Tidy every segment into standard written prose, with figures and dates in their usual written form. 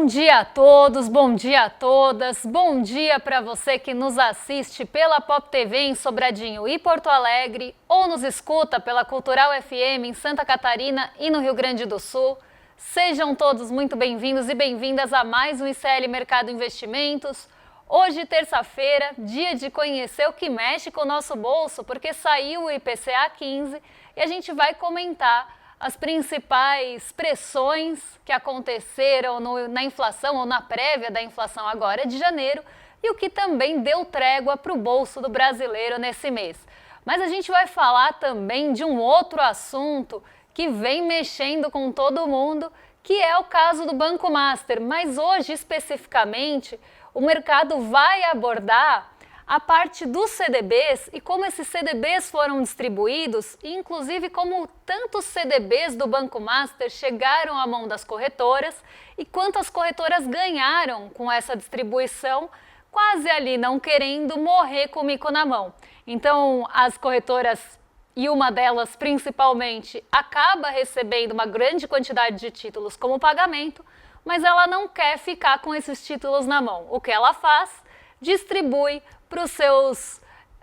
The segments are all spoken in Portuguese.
dia a todos, bom dia a todas, bom dia para você que nos assiste pela Pop TV em Sobradinho e Porto Alegre ou nos escuta pela Cultural FM em Santa Catarina e no Rio Grande do Sul. Sejam todos muito bem-vindos e bem-vindas a mais um ICL Mercado Investimentos. Hoje, terça-feira, dia de conhecer o que mexe com o nosso bolso, porque saiu o IPCA 15 e a gente vai comentar as principais pressões que aconteceram na inflação ou na prévia da inflação agora de janeiro e o que também deu trégua para o bolso do brasileiro nesse mês. Mas a gente vai falar também de um outro assunto que vem mexendo com todo mundo, que é o caso do Banco Master. Mas hoje, especificamente, o mercado vai abordar a parte dos CDBs e como esses CDBs foram distribuídos, e inclusive como tantos CDBs do Banco Master chegaram à mão das corretoras e quantas corretoras ganharam com essa distribuição, quase ali não querendo morrer com o mico na mão. Então, as corretoras, e uma delas principalmente, acaba recebendo uma grande quantidade de títulos como pagamento, mas ela não quer ficar com esses títulos na mão. O que ela faz? Distribui para os seus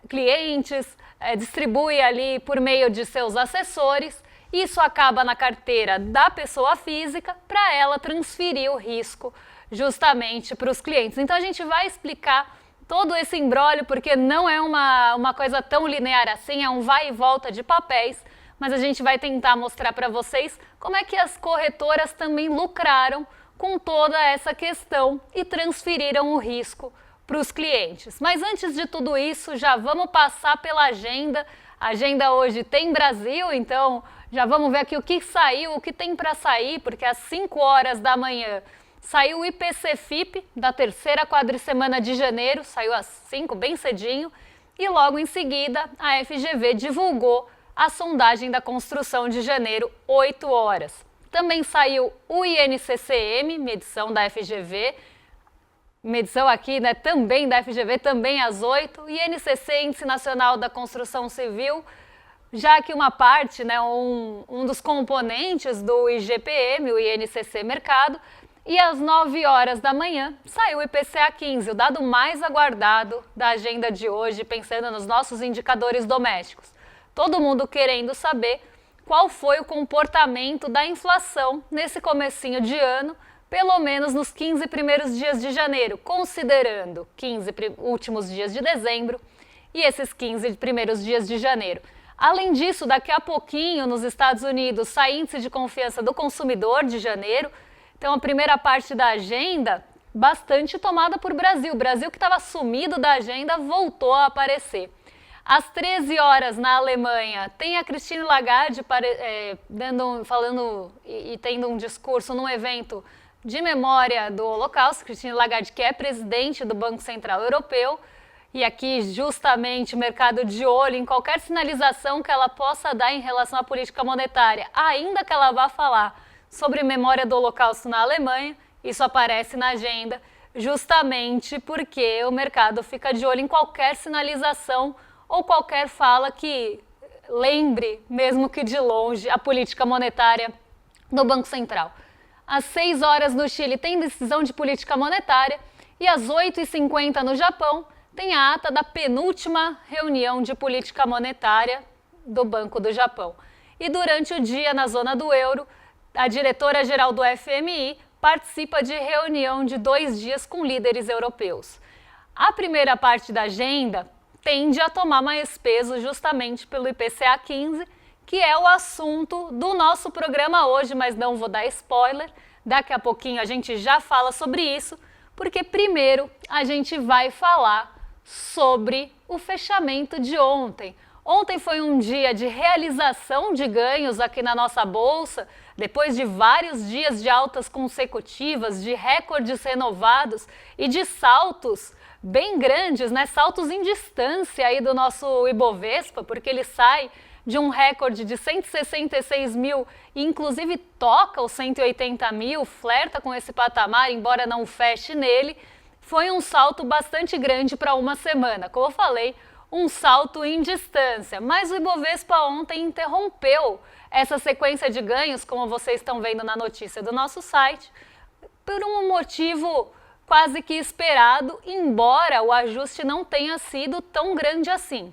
clientes, distribui ali por meio de seus assessores. Isso acaba na carteira da pessoa física para ela transferir o risco justamente para os clientes. Então a gente vai explicar todo esse imbróglio, porque não é uma coisa tão linear assim, é um vai e volta de papéis, mas a gente vai tentar mostrar para vocês como é que as corretoras também lucraram com toda essa questão e transferiram o risco para os clientes. Mas antes de tudo isso, já vamos passar pela agenda. A agenda hoje tem Brasil, então já vamos ver aqui o que saiu, o que tem para sair, porque às 5 horas da manhã saiu o IPC-FIP da terceira quadricemana de janeiro, saiu às 5, bem cedinho, e logo em seguida a FGV divulgou a sondagem da construção de janeiro, 8 horas. Também saiu o INCCM, medição da FGV, medição aqui, né, também da FGV, também às 8, e INCC, Índice Nacional da Construção Civil, já que uma parte, né, um dos componentes do IGPM, o INCC Mercado, e às 9 horas da manhã saiu o IPCA 15, o dado mais aguardado da agenda de hoje, pensando nos nossos indicadores domésticos. Todo mundo querendo saber qual foi o comportamento da inflação nesse comecinho de ano, pelo menos nos 15 primeiros dias de janeiro, considerando 15 últimos dias de dezembro e esses 15 primeiros dias de janeiro. Além disso, daqui a pouquinho, nos Estados Unidos, sai índice de confiança do consumidor de janeiro. Então, a primeira parte da agenda, bastante tomada por Brasil. O Brasil, que estava sumido da agenda, voltou a aparecer. Às 13 horas, na Alemanha, tem a Christine Lagarde falando e tendo um discurso num evento de memória do Holocausto. Christine Lagarde, que é presidente do Banco Central Europeu, e aqui justamente o mercado de olho em qualquer sinalização que ela possa dar em relação à política monetária, ainda que ela vá falar sobre memória do Holocausto na Alemanha. Isso aparece na agenda justamente porque o mercado fica de olho em qualquer sinalização ou qualquer fala que lembre, mesmo que de longe, a política monetária do Banco Central. Às 6 horas no Chile tem decisão de política monetária e às 8h50 no Japão tem a ata da penúltima reunião de política monetária do Banco do Japão. E durante o dia, na zona do euro, a diretora-geral do FMI participa de reunião de 2 dias com líderes europeus. A primeira parte da agenda tende a tomar mais peso justamente pelo IPCA 15, que é o assunto do nosso programa hoje, mas não vou dar spoiler. Daqui a pouquinho a gente já fala sobre isso, porque primeiro a gente vai falar sobre o fechamento de ontem. Ontem foi um dia de realização de ganhos aqui na nossa bolsa, depois de vários dias de altas consecutivas, de recordes renovados e de saltos bem grandes, né? Saltos em distância aí do nosso Ibovespa, porque ele sai de um recorde de 166 mil e inclusive toca os 180 mil, flerta com esse patamar, embora não feche nele. Foi um salto bastante grande para uma semana. Como eu falei, um salto em distância, mas o Ibovespa ontem interrompeu essa sequência de ganhos, como vocês estão vendo na notícia do nosso site, por um motivo quase que esperado, embora o ajuste não tenha sido tão grande assim.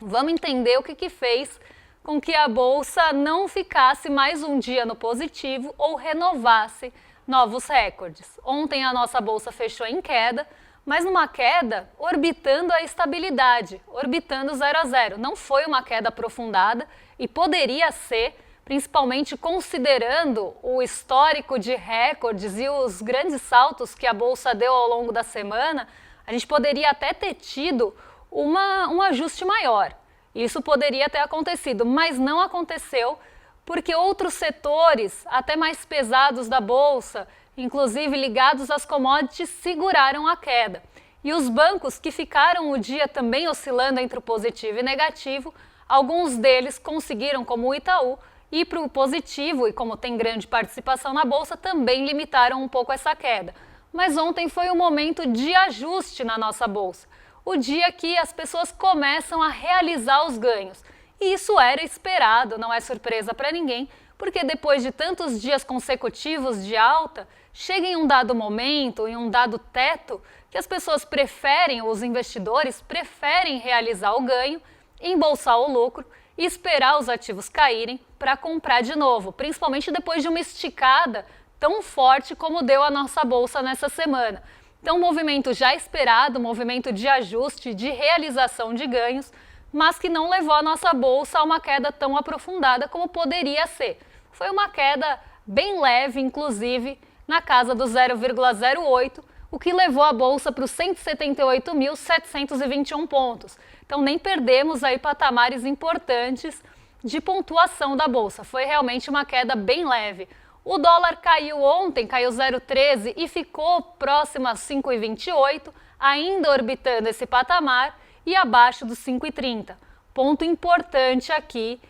Vamos entender o que fez com que a Bolsa não ficasse mais um dia no positivo ou renovasse novos recordes. Ontem a nossa Bolsa fechou em queda, mas numa queda orbitando a estabilidade, orbitando 0 a 0. Não foi uma queda aprofundada e poderia ser, principalmente considerando o histórico de recordes e os grandes saltos que a Bolsa deu ao longo da semana, a gente poderia até ter tido um ajuste maior. Isso poderia ter acontecido, mas não aconteceu porque outros setores, até mais pesados da Bolsa, inclusive ligados às commodities, seguraram a queda. E os bancos que ficaram o dia também oscilando entre o positivo e negativo, alguns deles conseguiram, como o Itaú, ir para o positivo e, como tem grande participação na Bolsa, também limitaram um pouco essa queda. Mas ontem foi um momento de ajuste na nossa Bolsa, o dia que as pessoas começam a realizar os ganhos. E isso era esperado, não é surpresa para ninguém, porque depois de tantos dias consecutivos de alta, chega em um dado momento, em um dado teto, que as pessoas preferem, os investidores preferem realizar o ganho, embolsar o lucro e esperar os ativos caírem para comprar de novo, principalmente depois de uma esticada tão forte como deu a nossa Bolsa nessa semana. Então, um movimento já esperado, um movimento de ajuste, de realização de ganhos, mas que não levou a nossa Bolsa a uma queda tão aprofundada como poderia ser. Foi uma queda bem leve, inclusive, na casa do 0,08, o que levou a Bolsa para os 178.721 pontos. Então, nem perdemos aí patamares importantes de pontuação da Bolsa. Foi realmente uma queda bem leve. O dólar caiu ontem, caiu 0,13 e ficou próximo a 5,28, ainda orbitando esse patamar e abaixo dos 5,30. Ponto importante aqui,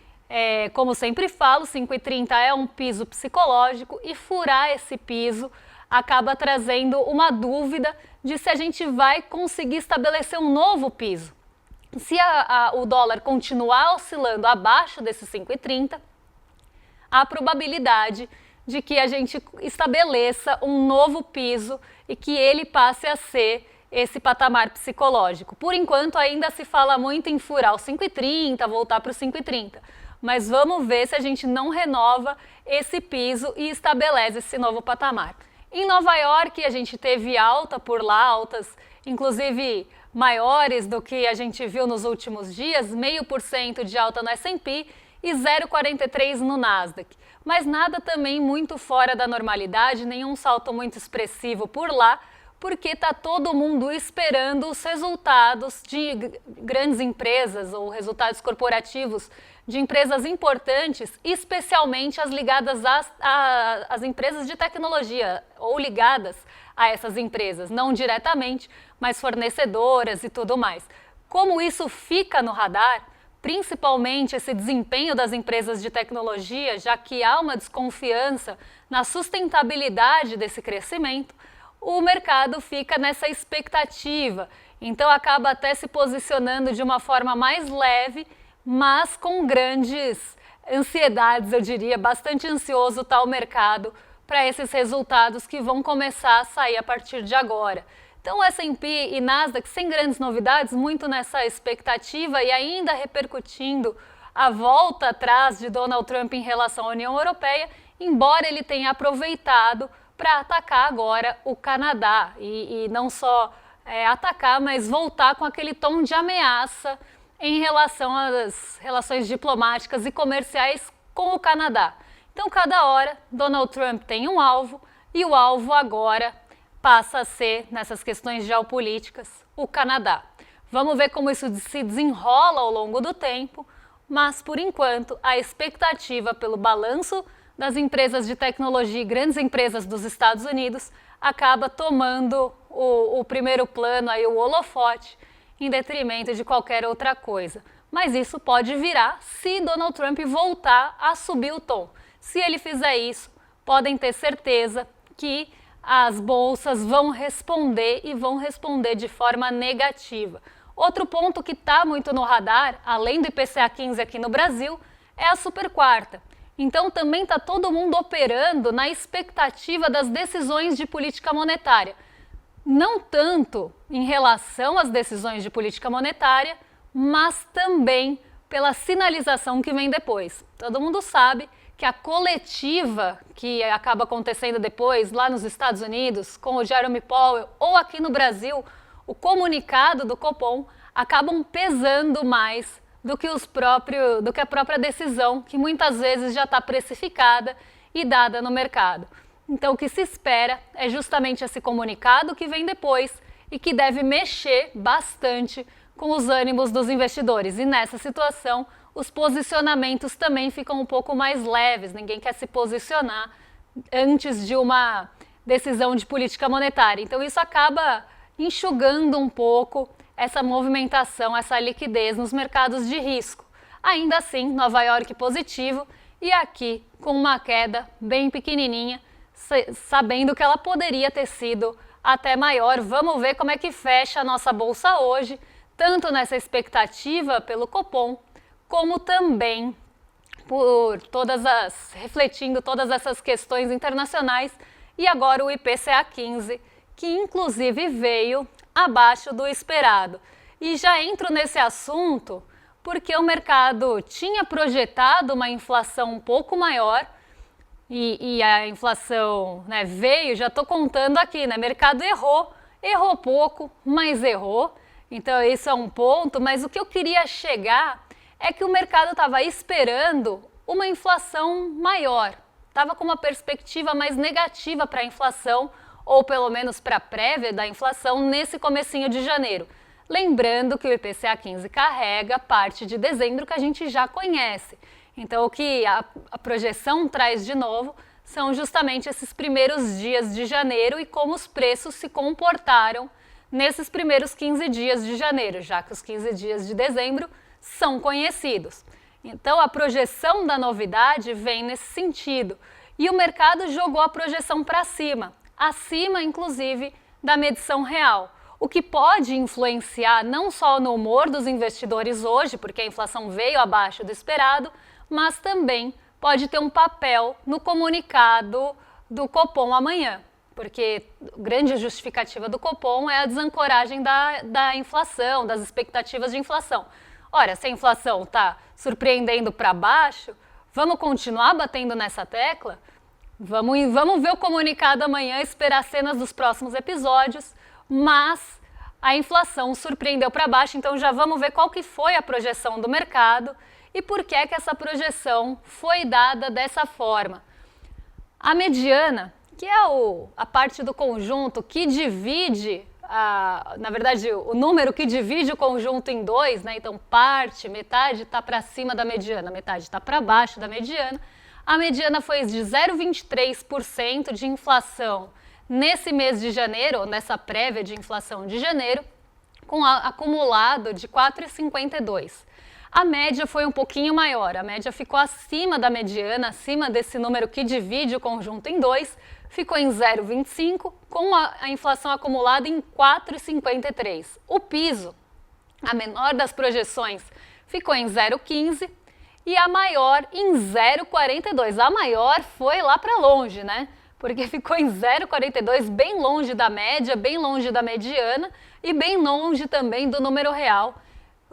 como sempre falo, 5,30 é um piso psicológico e furar esse piso acaba trazendo uma dúvida de se a gente vai conseguir estabelecer um novo piso. Se o dólar continuar oscilando abaixo desses 5,30, há probabilidade de que a gente estabeleça um novo piso e que ele passe a ser esse patamar psicológico. Por enquanto, ainda se fala muito em furar os 5,30, voltar para os 5,30. Mas vamos ver se a gente não renova esse piso e estabelece esse novo patamar. Em Nova York, a gente teve alta por lá, altas inclusive maiores do que a gente viu nos últimos dias, 0,5% de alta no S&P e 0,43% no Nasdaq. Mas nada também muito fora da normalidade, nenhum salto muito expressivo por lá, porque está todo mundo esperando os resultados de grandes empresas ou resultados corporativos de empresas importantes, especialmente as ligadas às empresas de tecnologia ou ligadas a essas empresas, não diretamente, mas fornecedoras e tudo mais. Como isso fica no radar, principalmente esse desempenho das empresas de tecnologia, já que há uma desconfiança na sustentabilidade desse crescimento, o mercado fica nessa expectativa, então acaba até se posicionando de uma forma mais leve, mas com grandes ansiedades, eu diria, bastante ansioso está o mercado para esses resultados que vão começar a sair a partir de agora. Então, S&P e Nasdaq sem grandes novidades, muito nessa expectativa e ainda repercutindo a volta atrás de Donald Trump em relação à União Europeia, embora ele tenha aproveitado para atacar agora o Canadá e não só atacar, mas voltar com aquele tom de ameaça em relação às relações diplomáticas e comerciais com o Canadá. Então, cada hora, Donald Trump tem um alvo e o alvo agora passa a ser, nessas questões geopolíticas, o Canadá. Vamos ver como isso se desenrola ao longo do tempo, mas, por enquanto, a expectativa pelo balanço das empresas de tecnologia e grandes empresas dos Estados Unidos acaba tomando o primeiro plano, aí, o holofote, em detrimento de qualquer outra coisa. Mas isso pode virar se Donald Trump voltar a subir o tom. Se ele fizer isso, podem ter certeza que as bolsas vão responder e vão responder de forma negativa. Outro ponto que está muito no radar, além do IPCA 15 aqui no Brasil, é a super quarta. Então também está todo mundo operando na expectativa das decisões de política monetária. Não tanto em relação às decisões de política monetária, mas também pela sinalização que vem depois. Todo mundo sabe que a coletiva que acaba acontecendo depois lá nos Estados Unidos com o Jerome Powell ou aqui no Brasil, o comunicado do Copom acabam pesando mais do que a própria decisão, que muitas vezes já está precificada e dada no mercado. Então, o que se espera é justamente esse comunicado que vem depois e que deve mexer bastante com os ânimos dos investidores. E nessa situação, os posicionamentos também ficam um pouco mais leves. Ninguém quer se posicionar antes de uma decisão de política monetária. Então, isso acaba enxugando um pouco essa movimentação, essa liquidez nos mercados de risco. Ainda assim, Nova York positivo e aqui com uma queda bem pequenininha, sabendo que ela poderia ter sido até maior. Vamos ver como é que fecha a nossa bolsa hoje, tanto nessa expectativa pelo Copom, como também refletindo todas essas questões internacionais e agora o IPCA 15, que inclusive veio abaixo do esperado. E já entro nesse assunto porque o mercado tinha projetado uma inflação um pouco maior e a inflação, né, veio, já estou contando aqui, né, mercado errou pouco, mas errou. Então isso é um ponto, mas o que eu queria chegar é que o mercado estava esperando uma inflação maior, estava com uma perspectiva mais negativa para a inflação, ou pelo menos para a prévia da inflação nesse comecinho de janeiro. Lembrando que o IPCA 15 carrega parte de dezembro que a gente já conhece. Então o que a projeção traz de novo são justamente esses primeiros dias de janeiro e como os preços se comportaram nesses primeiros 15 dias de janeiro, já que os 15 dias de dezembro são conhecidos. Então a projeção da novidade vem nesse sentido. E o mercado jogou a projeção para cima, acima inclusive da medição real, o que pode influenciar não só no humor dos investidores hoje, porque a inflação veio abaixo do esperado, mas também pode ter um papel no comunicado do Copom amanhã, porque a grande justificativa do Copom é a desancoragem da inflação, das expectativas de inflação. Ora, se a inflação está surpreendendo para baixo, vamos continuar batendo nessa tecla? Vamos ver o comunicado amanhã, esperar cenas dos próximos episódios, mas a inflação surpreendeu para baixo, então já vamos ver qual que foi a projeção do mercado e por que essa projeção foi dada dessa forma. A mediana, que é a parte do conjunto que divide, na verdade, o número que divide o conjunto em dois, né? Então metade está para cima da mediana, metade está para baixo da mediana. A mediana foi de 0,23% de inflação nesse mês de janeiro, nessa prévia de inflação de janeiro, com acumulado de 4,52%. A média foi um pouquinho maior, a média ficou acima da mediana, acima desse número que divide o conjunto em dois, ficou em 0,25%, com a inflação acumulada em 4,53%. O piso, a menor das projeções, ficou em 0,15%, e a maior em 0,42. A maior foi lá para longe, né? Porque ficou em 0,42, bem longe da média, bem longe da mediana e bem longe também do número real,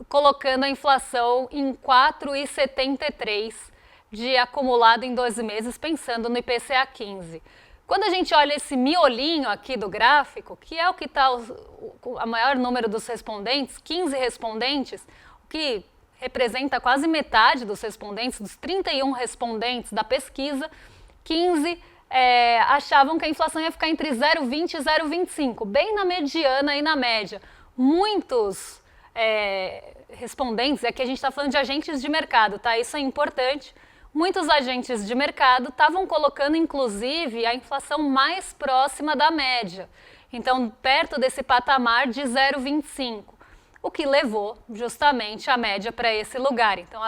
colocando a inflação em 4,73 de acumulado em 12 meses, pensando no IPCA 15. Quando a gente olha esse miolinho aqui do gráfico, que é o que está a maior número dos respondentes, 15 respondentes, o que representa quase metade dos respondentes, dos 31 respondentes da pesquisa, 15 achavam que a inflação ia ficar entre 0,20 e 0,25, bem na mediana e na média. Muitos respondentes, aqui a gente está falando de agentes de mercado, tá? Isso é importante. Muitos agentes de mercado estavam colocando, inclusive, a inflação mais próxima da média, então perto desse patamar de 0,25. O que levou justamente a média para esse lugar. Então,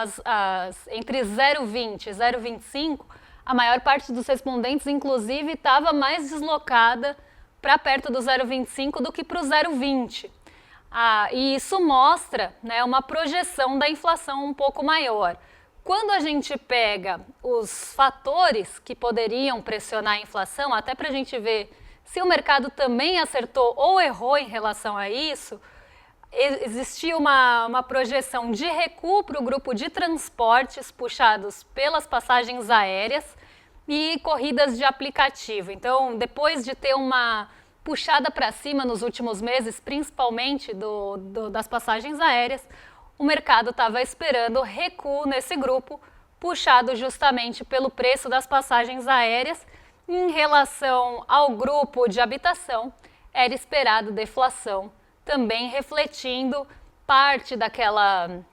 entre 0,20 e 0,25, a maior parte dos respondentes, inclusive, estava mais deslocada para perto do 0,25 do que para o 0,20. E isso mostra, né, uma projeção da inflação um pouco maior. Quando a gente pega os fatores que poderiam pressionar a inflação, até para a gente ver se o mercado também acertou ou errou em relação a isso, existia uma projeção de recuo para o grupo de transportes puxados pelas passagens aéreas e corridas de aplicativo. Então, depois de ter uma puxada para cima nos últimos meses, principalmente das passagens aéreas, o mercado estava esperando recuo nesse grupo, puxado justamente pelo preço das passagens aéreas. Em relação ao grupo de habitação, era esperado deflação, também refletindo parte daquela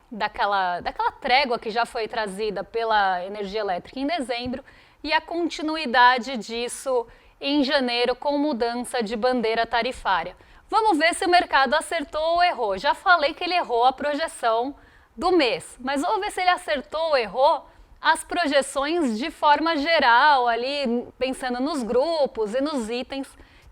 trégua que já foi trazida pela energia elétrica em dezembro e a continuidade disso em janeiro com mudança de bandeira tarifária. Vamos ver se o mercado acertou ou errou. Já falei que ele errou a projeção do mês, mas vamos ver se ele acertou ou errou as projeções de forma geral, ali pensando nos grupos e nos itens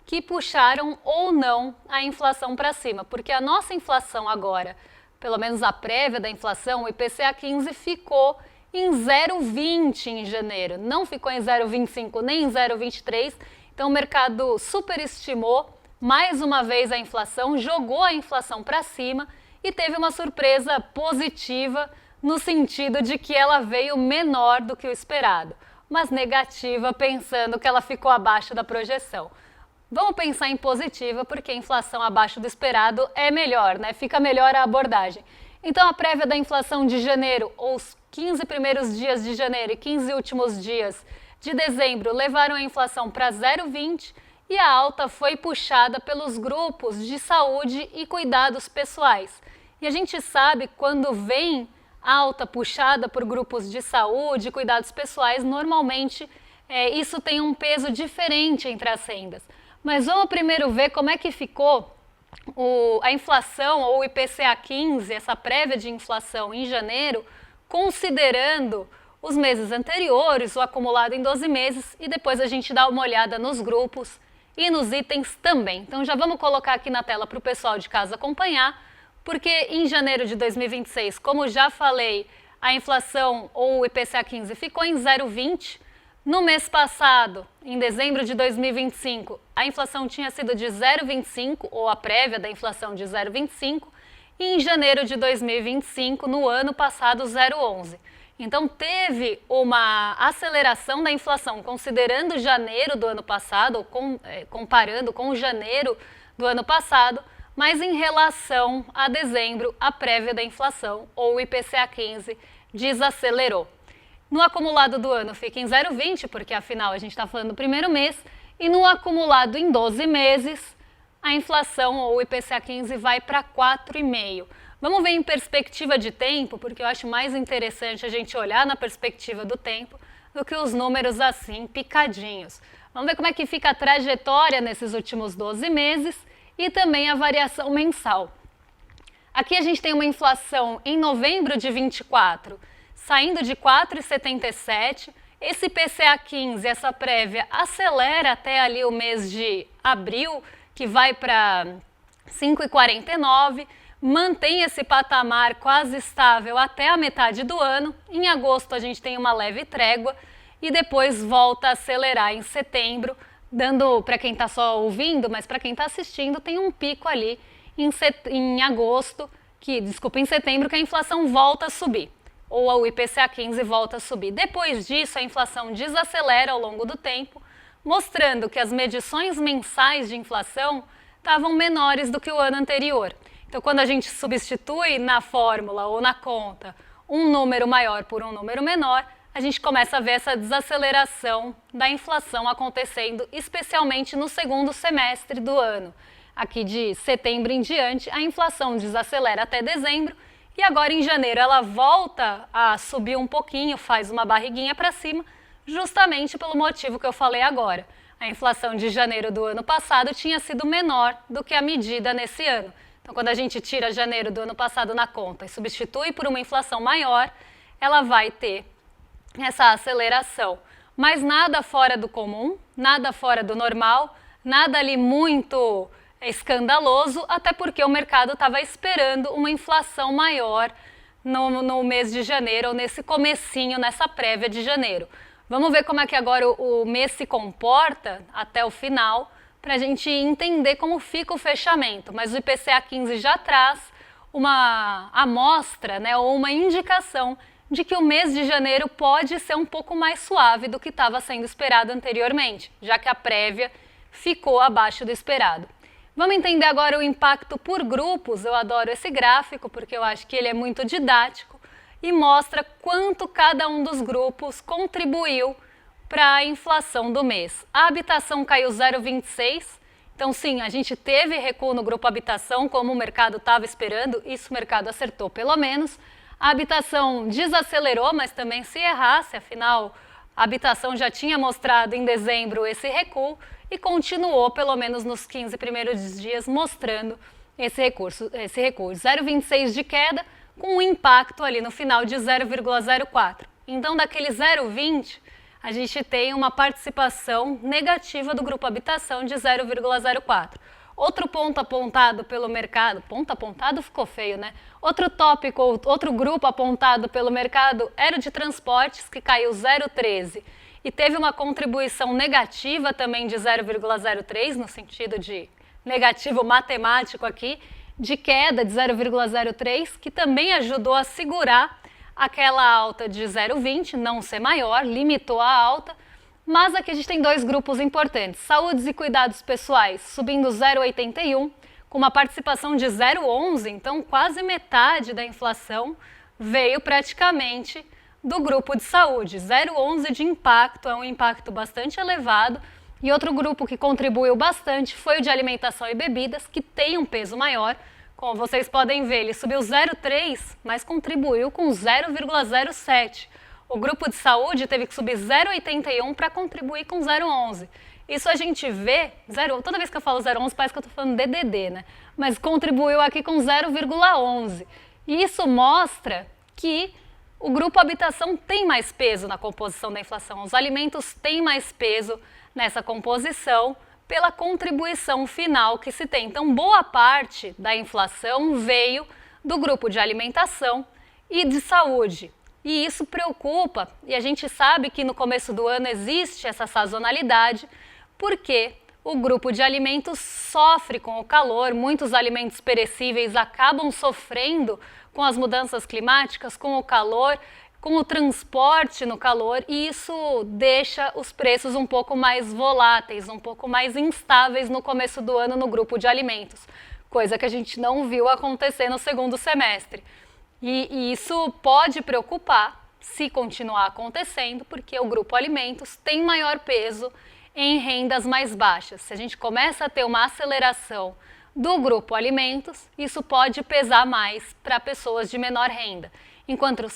que puxaram ou não a inflação para cima, porque a nossa inflação agora, pelo menos a prévia da inflação, o IPCA 15 ficou em 0,20 em janeiro, não ficou em 0,25 nem em 0,23, então o mercado superestimou mais uma vez a inflação, jogou a inflação para cima e teve uma surpresa positiva no sentido de que ela veio menor do que o esperado, mas negativa pensando que ela ficou abaixo da projeção. Vamos pensar em positiva porque a inflação abaixo do esperado é melhor, né? Fica melhor a abordagem. Então a prévia da inflação de janeiro, ou os 15 primeiros dias de janeiro e 15 últimos dias de dezembro levaram a inflação para 0,20 e a alta foi puxada pelos grupos de saúde e cuidados pessoais. E a gente sabe quando vem alta puxada por grupos de saúde e cuidados pessoais, normalmente isso tem um peso diferente entre as rendas. Mas vamos primeiro ver como é que ficou a inflação ou o IPCA 15, essa prévia de inflação em janeiro, considerando os meses anteriores, o acumulado em 12 meses, e depois a gente dá uma olhada nos grupos e nos itens também. Então já vamos colocar aqui na tela para o pessoal de casa acompanhar, porque em janeiro de 2026, como já falei, a inflação ou o IPCA 15 ficou em 0,20. No mês passado, em dezembro de 2025, a inflação tinha sido de 0,25, ou a prévia da inflação de 0,25, e em janeiro de 2025, no ano passado, 0,11. Então teve uma aceleração da inflação, considerando janeiro do ano passado, ou comparando com janeiro do ano passado, mas em relação a dezembro, a prévia da inflação, ou o IPCA 15, desacelerou. No acumulado do ano fica em 0,20, porque afinal a gente está falando do primeiro mês, e no acumulado em 12 meses, a inflação, ou o IPCA 15, vai para 4,5%. Vamos ver em perspectiva de tempo, porque eu acho mais interessante a gente olhar na perspectiva do tempo do que os números assim, picadinhos. Vamos ver como é que fica a trajetória nesses últimos 12 meses e também a variação mensal. Aqui a gente tem uma inflação em novembro de 24, saindo de 4,77. Esse IPCA 15, essa prévia, acelera até ali o mês de abril, que vai para 5,49, mantém esse patamar quase estável até a metade do ano. Em agosto a gente tem uma leve trégua e depois volta a acelerar em setembro, dando, para quem está só ouvindo, mas para quem está assistindo, tem um pico ali em agosto, em setembro, que a inflação volta a subir, ou o IPCA 15 volta a subir. Depois disso, a inflação desacelera ao longo do tempo, mostrando que as medições mensais de inflação estavam menores do que o ano anterior. Então, quando a gente substitui na fórmula ou na conta um número maior por um número menor, a gente começa a ver essa desaceleração da inflação acontecendo, especialmente no segundo semestre do ano. Aqui de setembro em diante, a inflação desacelera até dezembro e agora em janeiro ela volta a subir um pouquinho, faz uma barriguinha para cima, justamente pelo motivo que eu falei agora. A inflação de janeiro do ano passado tinha sido menor do que a medida nesse ano. Então, quando a gente tira janeiro do ano passado na conta e substitui por uma inflação maior, ela vai ter essa aceleração. Mas nada fora do comum, nada fora do normal, nada ali muito escandaloso, até porque o mercado estava esperando uma inflação maior no mês de janeiro, ou nesse comecinho, nessa prévia de janeiro. Vamos ver como é que agora o mês se comporta até o final, para a gente entender como fica o fechamento. Mas o IPCA 15 já traz uma amostra, né, ou uma indicação de que o mês de janeiro pode ser um pouco mais suave do que estava sendo esperado anteriormente, já que a prévia ficou abaixo do esperado. Vamos entender agora o impacto por grupos. Eu adoro esse gráfico porque eu acho que ele é muito didático e mostra quanto cada um dos grupos contribuiu para a inflação do mês. A habitação caiu 0,26, então sim, a gente teve recuo no grupo habitação, como o mercado estava esperando, isso o mercado acertou pelo menos. A habitação desacelerou, mas também se errasse, afinal, a habitação já tinha mostrado em dezembro esse recuo e continuou, pelo menos nos 15 primeiros dias, mostrando esse recuo. 0,26 de queda, com um impacto ali no final de 0,04. Então, daquele 0,20, a gente tem uma participação negativa do grupo habitação de 0,04. Outro ponto apontado pelo mercado, ponto apontado ficou feio, né? Outro tópico, outro grupo apontado pelo mercado era o de transportes, que caiu 0,13 e teve uma contribuição negativa também de 0,03, no sentido de negativo matemático aqui, de queda de 0,03, que também ajudou a segurar aquela alta de 0,20, não ser maior, limitou a alta. Mas aqui a gente tem dois grupos importantes, saúdes e cuidados pessoais subindo 0,81, com uma participação de 0,11, então quase metade da inflação veio praticamente do grupo de saúde. 0,11 de impacto, é um impacto bastante elevado. E outro grupo que contribuiu bastante foi o de alimentação e bebidas, que tem um peso maior. Como vocês podem ver, ele subiu 0,3, mas contribuiu com 0,07. O grupo de saúde teve que subir 0,81 para contribuir com 0,11. Isso a gente vê, toda vez que eu falo 0,11 parece que eu estou falando DDD, né? Mas contribuiu aqui com 0,11. E isso mostra que o grupo habitação tem mais peso na composição da inflação. Os alimentos têm mais peso nessa composição pela contribuição final que se tem. Então, boa parte da inflação veio do grupo de alimentação e de saúde. E isso preocupa, e a gente sabe que no começo do ano existe essa sazonalidade, porque o grupo de alimentos sofre com o calor, muitos alimentos perecíveis acabam sofrendo com as mudanças climáticas, com o calor, com o transporte no calor, e isso deixa os preços um pouco mais voláteis, um pouco mais instáveis no começo do ano no grupo de alimentos, coisa que a gente não viu acontecer no segundo semestre. E isso pode preocupar se continuar acontecendo, porque o grupo alimentos tem maior peso em rendas mais baixas. Se a gente começa a ter uma aceleração do grupo alimentos, isso pode pesar mais para pessoas de menor renda. Enquanto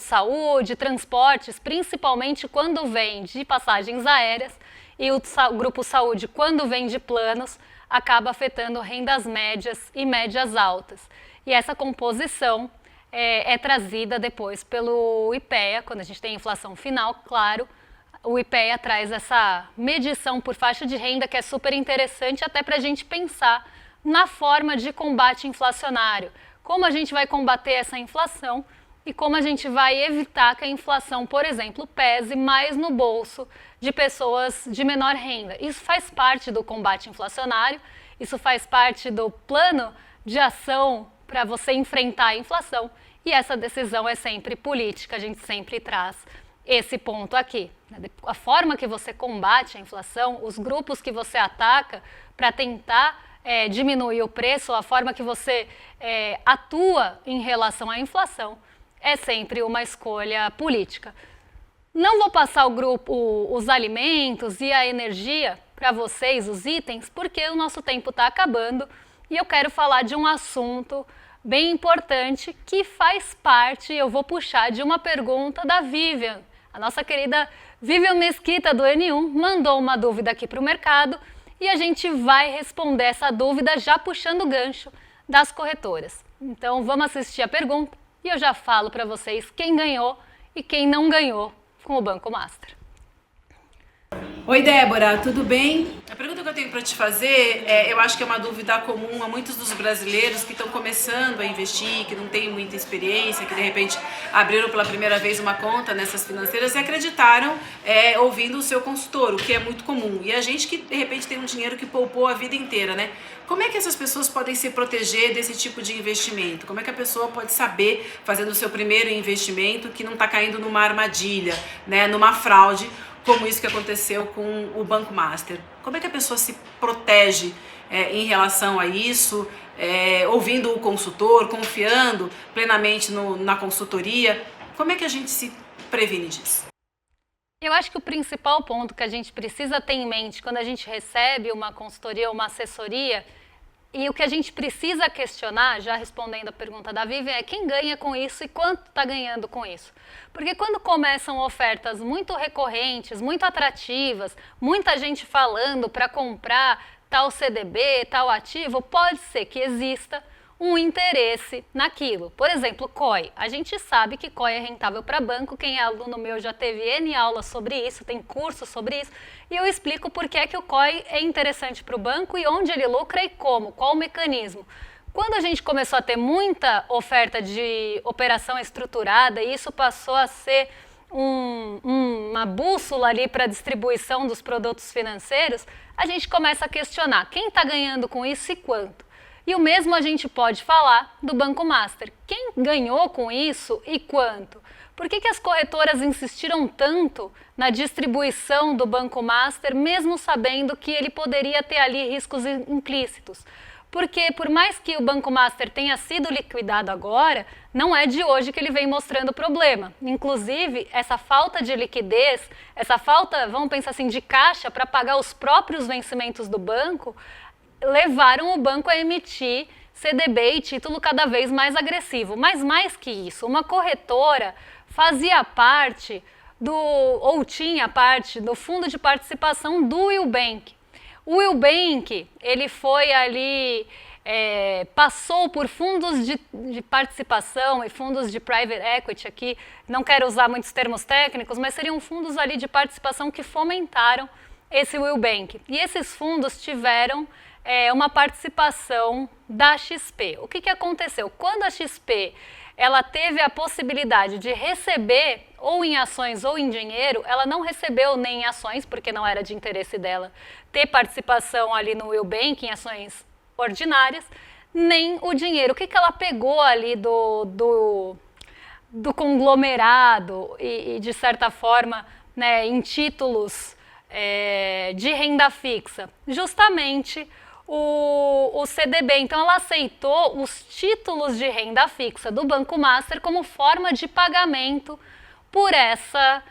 saúde, transportes, principalmente quando vem de passagens aéreas, e o grupo saúde, quando vem de planos, acaba afetando rendas médias e médias altas. E essa composição é trazida depois pelo IPEA, quando a gente tem inflação final, claro, o IPEA traz essa medição por faixa de renda que é super interessante até para a gente pensar na forma de combate inflacionário, como a gente vai combater essa inflação e como a gente vai evitar que a inflação, por exemplo, pese mais no bolso de pessoas de menor renda. Isso faz parte do combate inflacionário, isso faz parte do plano de ação para você enfrentar a inflação, e essa decisão é sempre política, a gente sempre traz esse ponto aqui. A forma que você combate a inflação, os grupos que você ataca para tentar diminuir o preço, a forma que você atua em relação à inflação, é sempre uma escolha política. Não vou passar os alimentos e a energia para vocês, os itens, porque o nosso tempo está acabando e eu quero falar de um assunto bem importante que faz parte, eu vou puxar de uma pergunta da Vivian. A nossa querida Vivian Mesquita do N1 mandou uma dúvida aqui para o mercado e a gente vai responder essa dúvida já puxando o gancho das corretoras. Então vamos assistir a pergunta e eu já falo para vocês quem ganhou e quem não ganhou com o Banco Master. Oi, Débora, tudo bem? A pergunta que eu tenho para te fazer, eu acho que é uma dúvida comum a muitos dos brasileiros que estão começando a investir, que não têm muita experiência, que de repente abriram pela primeira vez uma conta nessas financeiras e acreditaram ouvindo o seu consultor, o que é muito comum. E a gente que de repente tem um dinheiro que poupou a vida inteira, né? Como é que essas pessoas podem se proteger desse tipo de investimento? Como é que a pessoa pode saber, fazendo o seu primeiro investimento, que não está caindo numa armadilha, né, numa fraude, como isso que aconteceu com o Banco Master? Como é que a pessoa se protege em relação a isso, ouvindo o consultor, confiando plenamente na consultoria? Como é que a gente se previne disso? Eu acho que o principal ponto que a gente precisa ter em mente quando a gente recebe uma consultoria ou uma assessoria, e o que a gente precisa questionar, já respondendo a pergunta da Vivian, é quem ganha com isso e quanto está ganhando com isso. Porque quando começam ofertas muito recorrentes, muito atrativas, muita gente falando para comprar tal CDB, tal ativo, pode ser que exista um interesse naquilo. Por exemplo, COI. A gente sabe que COI é rentável para banco. Quem é aluno meu já teve N aulas sobre isso, tem curso sobre isso. E eu explico por que é que o COI é interessante para o banco e onde ele lucra e como, qual o mecanismo. Quando a gente começou a ter muita oferta de operação estruturada, e isso passou a ser uma bússola ali para a distribuição dos produtos financeiros, a gente começa a questionar quem está ganhando com isso e quanto. E o mesmo a gente pode falar do Banco Master. Quem ganhou com isso e quanto? Por que as corretoras insistiram tanto na distribuição do Banco Master, mesmo sabendo que ele poderia ter ali riscos implícitos? Porque por mais que o Banco Master tenha sido liquidado agora, não é de hoje que ele vem mostrando problema. Inclusive, essa falta de liquidez, essa falta, vamos pensar assim, de caixa para pagar os próprios vencimentos do banco, levaram o banco a emitir CDB e título cada vez mais agressivo. Mas mais que isso, uma corretora fazia parte ou tinha parte do fundo de participação do Will Bank. O Will Bank, ele foi ali, passou por fundos de participação e fundos de private equity aqui, não quero usar muitos termos técnicos, mas seriam fundos ali de participação que fomentaram esse Will Bank. E esses fundos tiveram uma participação da XP. O que aconteceu? Quando a XP ela teve a possibilidade de receber ou em ações ou em dinheiro, ela não recebeu nem em ações, porque não era de interesse dela ter participação ali no Will Bank em ações ordinárias, nem o dinheiro. O que ela pegou ali do conglomerado e de certa forma, né, em títulos de renda fixa? Justamente o CDB. Então ela aceitou os títulos de renda fixa do Banco Master como forma de pagamento por essa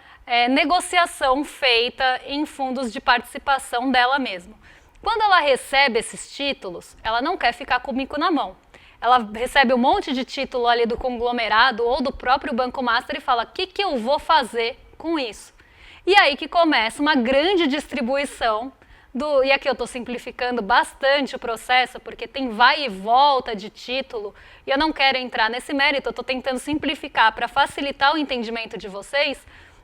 negociação feita em fundos de participação dela mesma. Quando ela recebe esses títulos, ela não quer ficar com o mico na mão. Ela recebe um monte de título ali do conglomerado ou do próprio Banco Master e fala: o que eu vou fazer com isso? E aí que começa uma grande distribuição e aqui eu estou simplificando bastante o processo, porque tem vai e volta de título, e eu não quero entrar nesse mérito, eu estou tentando simplificar para facilitar o entendimento de vocês.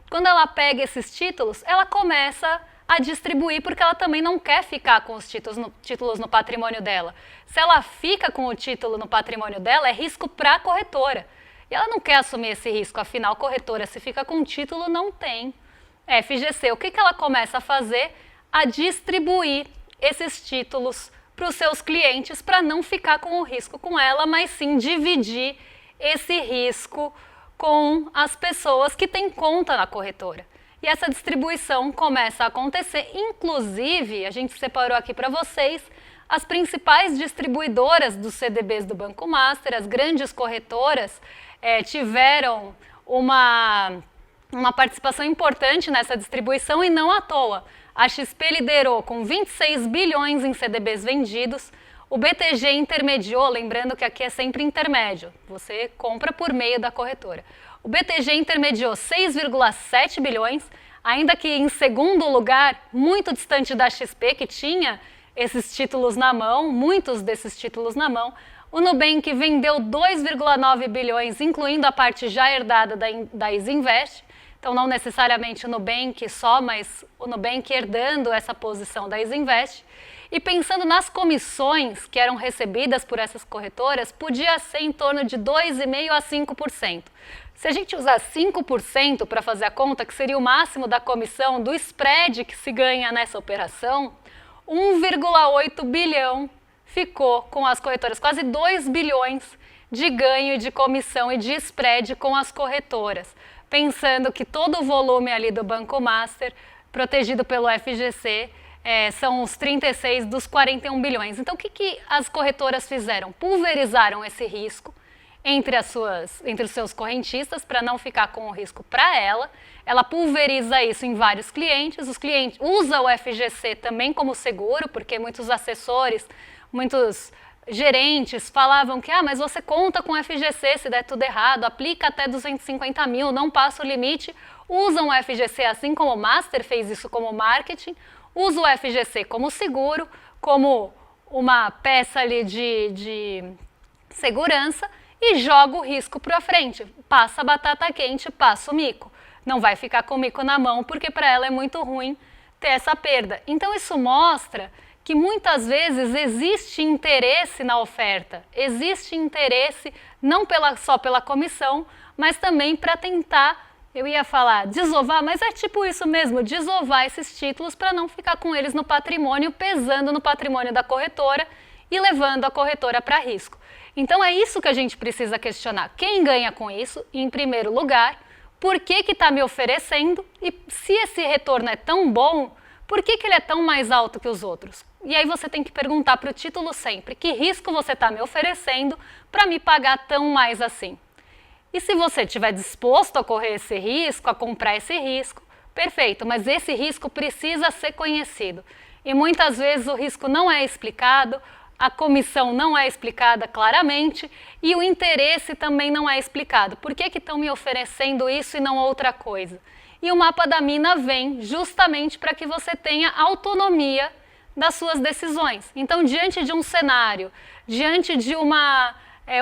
Quando ela pega esses títulos, ela começa a distribuir, porque ela também não quer ficar com os títulos no patrimônio dela. Se ela fica com o título no patrimônio dela, é risco para a corretora. E ela não quer assumir esse risco, afinal, corretora, se fica com o título, não tem FGC. O que ela começa a fazer? A distribuir esses títulos para os seus clientes para não ficar com o risco com ela, mas sim dividir esse risco com as pessoas que têm conta na corretora. E essa distribuição começa a acontecer, inclusive, a gente separou aqui para vocês, as principais distribuidoras dos CDBs do Banco Master, as grandes corretoras, tiveram uma participação importante nessa distribuição e não à toa. A XP liderou com 26 bilhões em CDBs vendidos, o BTG intermediou, lembrando que aqui é sempre intermédio, você compra por meio da corretora. O BTG intermediou 6,7 bilhões, ainda que em segundo lugar, muito distante da XP, que tinha esses títulos na mão, muitos desses títulos na mão. O Nubank vendeu 2,9 bilhões, incluindo a parte já herdada da Isinvest. Então, não necessariamente o Nubank só, mas o Nubank herdando essa posição da Isinvest. E pensando nas comissões que eram recebidas por essas corretoras, podia ser em torno de 2,5% a 5%. Se a gente usar 5% para fazer a conta, que seria o máximo da comissão do spread que se ganha nessa operação, 1,8 bilhão ficou com as corretoras, quase 2 bilhões de ganho de comissão e de spread com as corretoras. Pensando que todo o volume ali do Banco Master, protegido pelo FGC, são os 36 dos 41 bilhões. Então, o que as corretoras fizeram? Pulverizaram esse risco entre os seus correntistas para não ficar com o risco para ela. Ela pulveriza isso em vários clientes. Os clientes usam o FGC também como seguro, porque muitos assessores, muitos gerentes falavam que mas você conta com o FGC se der tudo errado, aplica até 250 mil, não passa o limite. Usam o FGC assim como o Master fez isso como marketing. Usa o FGC como seguro, como uma peça ali de segurança e joga o risco para frente. Passa a batata quente, passa o mico. Não vai ficar com o mico na mão, porque para ela é muito ruim ter essa perda. Então isso mostra que muitas vezes existe interesse na oferta, existe interesse não só pela comissão, mas também para tentar, eu ia falar desovar, mas é tipo isso mesmo, desovar esses títulos para não ficar com eles no patrimônio, pesando no patrimônio da corretora e levando a corretora para risco. Então é isso que a gente precisa questionar. Quem ganha com isso? E, em primeiro lugar, por que está me oferecendo? E se esse retorno é tão bom, por que ele é tão mais alto que os outros? E aí você tem que perguntar para o título sempre, que risco você está me oferecendo para me pagar tão mais assim? E se você estiver disposto a correr esse risco, a comprar esse risco, perfeito, mas esse risco precisa ser conhecido. E muitas vezes o risco não é explicado, a comissão não é explicada claramente e o interesse também não é explicado. Por que estão me oferecendo isso e não outra coisa? E o mapa da mina vem justamente para que você tenha autonomia das suas decisões. Então, diante de um cenário, diante de uma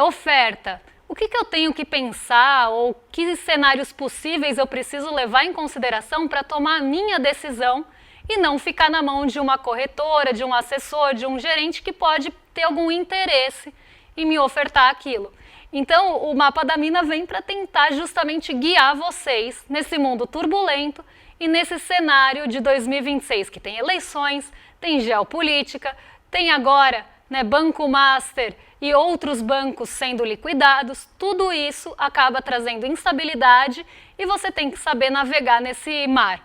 oferta, o que eu tenho que pensar ou que cenários possíveis eu preciso levar em consideração para tomar a minha decisão e não ficar na mão de uma corretora, de um assessor, de um gerente que pode ter algum interesse em me ofertar aquilo. Então, o mapa da mina vem para tentar justamente guiar vocês nesse mundo turbulento e nesse cenário de 2026, que tem eleições, tem geopolítica, tem agora Banco Master e outros bancos sendo liquidados. Tudo isso acaba trazendo instabilidade e você tem que saber navegar nesse mar.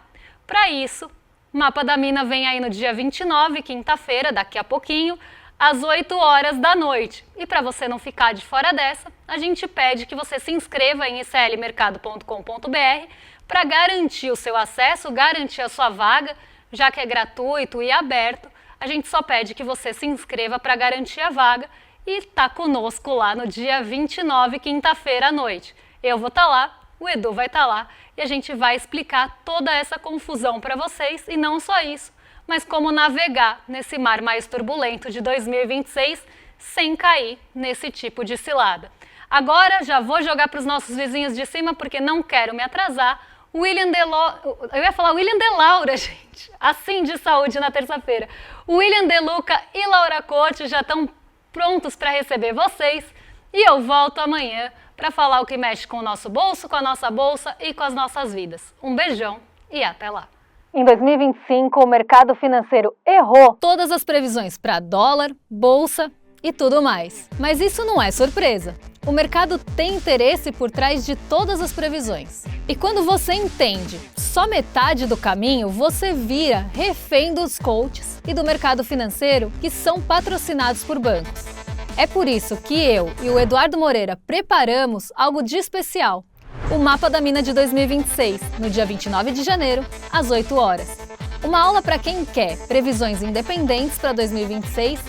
Para isso, o mapa da mina vem aí no dia 29, quinta-feira, daqui a pouquinho, às 8 horas da noite. E para você não ficar de fora dessa, a gente pede que você se inscreva em iclmercado.com.br para garantir o seu acesso, garantir a sua vaga, já que é gratuito e aberto. A gente só pede que você se inscreva para garantir a vaga e tá conosco lá no dia 29, quinta-feira à noite. Eu vou estar lá, o Edu vai estar lá e a gente vai explicar toda essa confusão para vocês e não só isso, mas como navegar nesse mar mais turbulento de 2026 sem cair nesse tipo de cilada. Agora já vou jogar para os nossos vizinhos de cima porque não quero me atrasar. Eu ia falar William De Laura, gente, assim de saúde na terça-feira. William De Luca e Laura Cote já estão prontos para receber vocês e eu volto amanhã para falar o que mexe com o nosso bolso, com a nossa bolsa e com as nossas vidas. Um beijão e até lá! Em 2025, o mercado financeiro errou todas as previsões para dólar, bolsa e tudo mais. Mas isso não é surpresa. O mercado tem interesse por trás de todas as previsões. E quando você entende só metade do caminho, você vira refém dos coaches e do mercado financeiro que são patrocinados por bancos. É por isso que eu e o Eduardo Moreira preparamos algo de especial. O Mapa da Mina de 2026, no dia 29 de janeiro, às 8 horas. Uma aula para quem quer previsões independentes para 2026,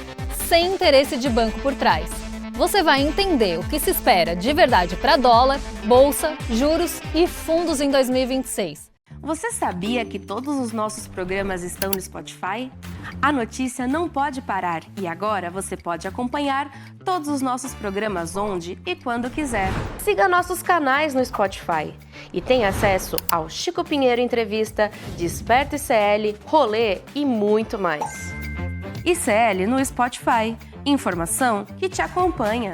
sem interesse de banco por trás. Você vai entender o que se espera de verdade para dólar, bolsa, juros e fundos em 2026. Você sabia que todos os nossos programas estão no Spotify? A notícia não pode parar e agora você pode acompanhar todos os nossos programas onde e quando quiser. Siga nossos canais no Spotify e tenha acesso ao Chico Pinheiro Entrevista, Desperta ICL, Rolê e muito mais. ICL no Spotify. Informação que te acompanha.